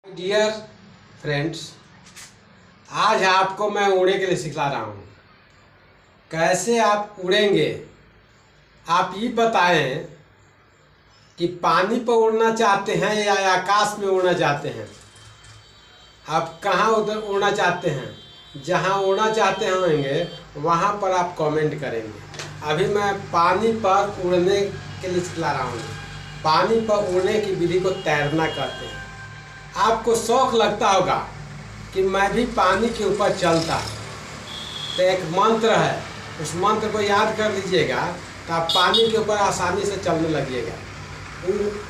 Dear friends, आज आपको मैं उड़ने के लिए सिखला रहा हूँ। कैसे आप उड़ेंगे, आप ये बताएं कि पानी पर उड़ना चाहते हैं या आकाश में उड़ना चाहते हैं। आप कहाँ उधर उड़ना चाहते हैं, जहाँ उड़ना चाहते होंगे वहाँ पर आप कमेंट करेंगे। अभी मैं पानी पर उड़ने के लिए सिखला रहा हूँ। पानी पर उड़ने की विधि को तैरना कहते हैं। आपको शौक लगता होगा कि मैं भी पानी के ऊपर चलता, तो एक मंत्र है, उस मंत्र को याद कर लीजिएगा तो आप पानी के ऊपर आसानी से चलने लगिएगा।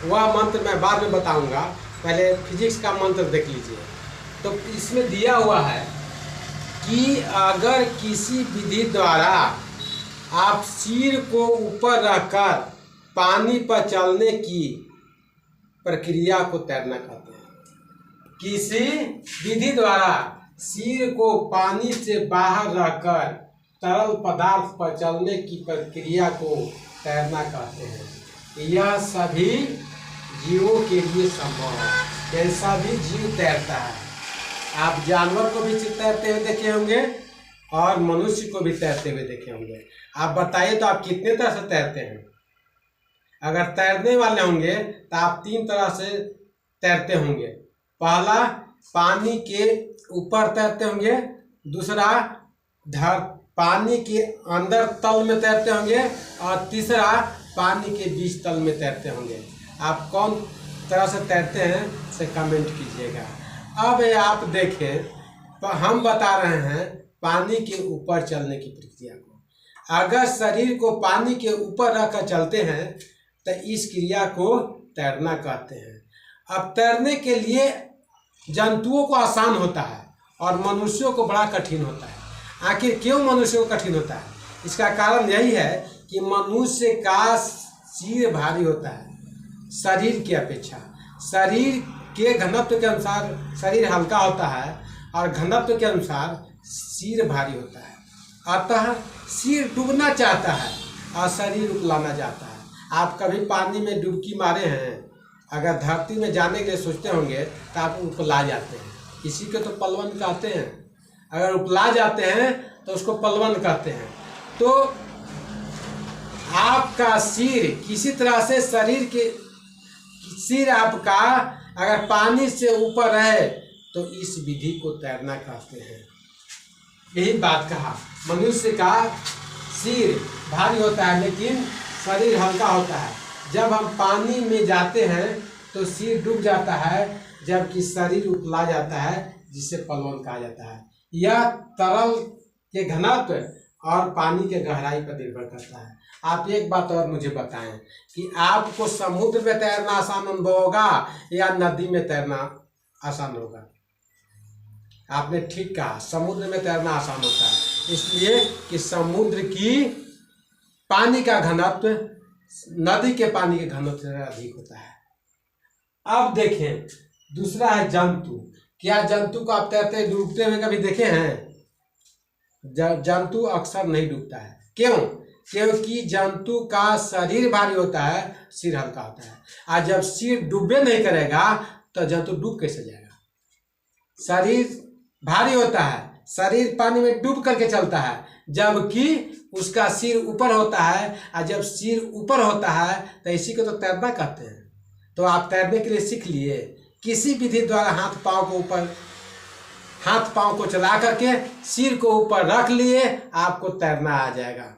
वह मंत्र मैं बाद में बताऊंगा, पहले फिजिक्स का मंत्र देख लीजिए। तो इसमें दिया हुआ है कि अगर किसी विधि द्वारा आप सिर को ऊपर रखकर पानी पर चलने की प्रक्रिया को तैरना कहते हैं। किसी विधि द्वारा सिर को पानी से बाहर रखकर तरल पदार्थ पर चलने की प्रक्रिया को तैरना कहते हैं। यह सभी जीवों के लिए संभव है। यह सभी जीव तैरता है। आप जानवर को भी तैरते हुए देखे होंगे और मनुष्य को भी तैरते हुए देखे होंगे। आप बताइए तो आप कितने तरह से तैरते हैं। अगर तैरने वाले होंगे तो आप 3 तरह से तैरते होंगे। पहला, पानी के ऊपर तैरते होंगे। दूसरा, पानी के अंदर तल में तैरते होंगे। और तीसरा, पानी के बीच तल में तैरते होंगे। आप कौन तरह से तैरते हैं से कमेंट कीजिएगा। अब आप देखें, हम बता रहे हैं पानी के ऊपर चलने की प्रक्रिया को। अगर शरीर को पानी के ऊपर रखकर चलते हैं तो इस क्रिया को तैरना कहते हैं। अब तैरने के लिए जंतुओं को आसान होता है और मनुष्यों को बड़ा कठिन होता है। आखिर क्यों मनुष्यों को कठिन होता है? इसका कारण यही है कि मनुष्य का सिर भारी होता है शरीर की अपेक्षा। शरीर के घनत्व के अनुसार शरीर हल्का होता है और घनत्व के अनुसार सिर भारी होता है। अतः सिर डूबना चाहता है और शरीर उतलाना चाहता है। आप कभी पानी में डुबकी मारे हैं? अगर धरती में जाने के लिए सोचते होंगे तो आप उपला जाते हैं। इसी को तो पलवन कहते हैं। अगर उपला जाते हैं तो उसको पलवन कहते हैं। तो आपका सिर किसी तरह से सिर आपका अगर पानी से ऊपर रहे तो इस विधि को तैरना कहते हैं। यही बात कहा, मनुष्य का सिर भारी होता है लेकिन शरीर हल्का होता है। जब हम पानी में जाते हैं तो सिर डूब जाता है, जबकि शरीर उतला जाता है, जिसे पलवन कहा जाता है। यह तरल के घनत्व और पानी के गहराई पर निर्भर करता है। आप एक बात और मुझे बताएं कि आपको समुद्र में तैरना आसान अनुभव होगा या नदी में तैरना आसान होगा? आपने ठीक कहा, समुद्र में तैरना आसान होता है, इसलिए कि समुद्र की पानी का घनत्व नदी के पानी के घनत्व से अधिक होता है। अब देखें, दूसरा है जंतु। क्या जंतु को आप तैरते डूबते हुए कभी देखे हैं? जंतु अक्सर नहीं डूबता है। क्यों? क्योंकि जंतु का शरीर भारी होता है, सिर हल्का होता है। और जब सिर डूबे नहीं करेगा तो जंतु डूब कैसे जाएगा? शरीर भारी होता है, शरीर पानी में डूब करके चलता है, जबकि उसका सिर ऊपर होता है। और जब सिर ऊपर होता है तो इसी को तो तैरना कहते हैं। तो आप तैरने के लिए सीख लिए। किसी विधि द्वारा हाथ पांव को चला करके सिर को ऊपर रख लिए, आपको तैरना आ जाएगा।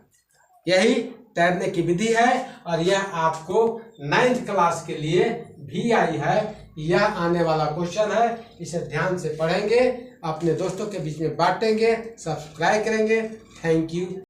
यही तैरने की विधि है और यह आपको 9th क्लास के लिए भी आई है। यह आने वाला क्वेश्चन है, इसे ध्यान से पढ़ेंगे, अपने दोस्तों के बीच में बांटेंगे, सब्सक्राइब करेंगे। Thank you.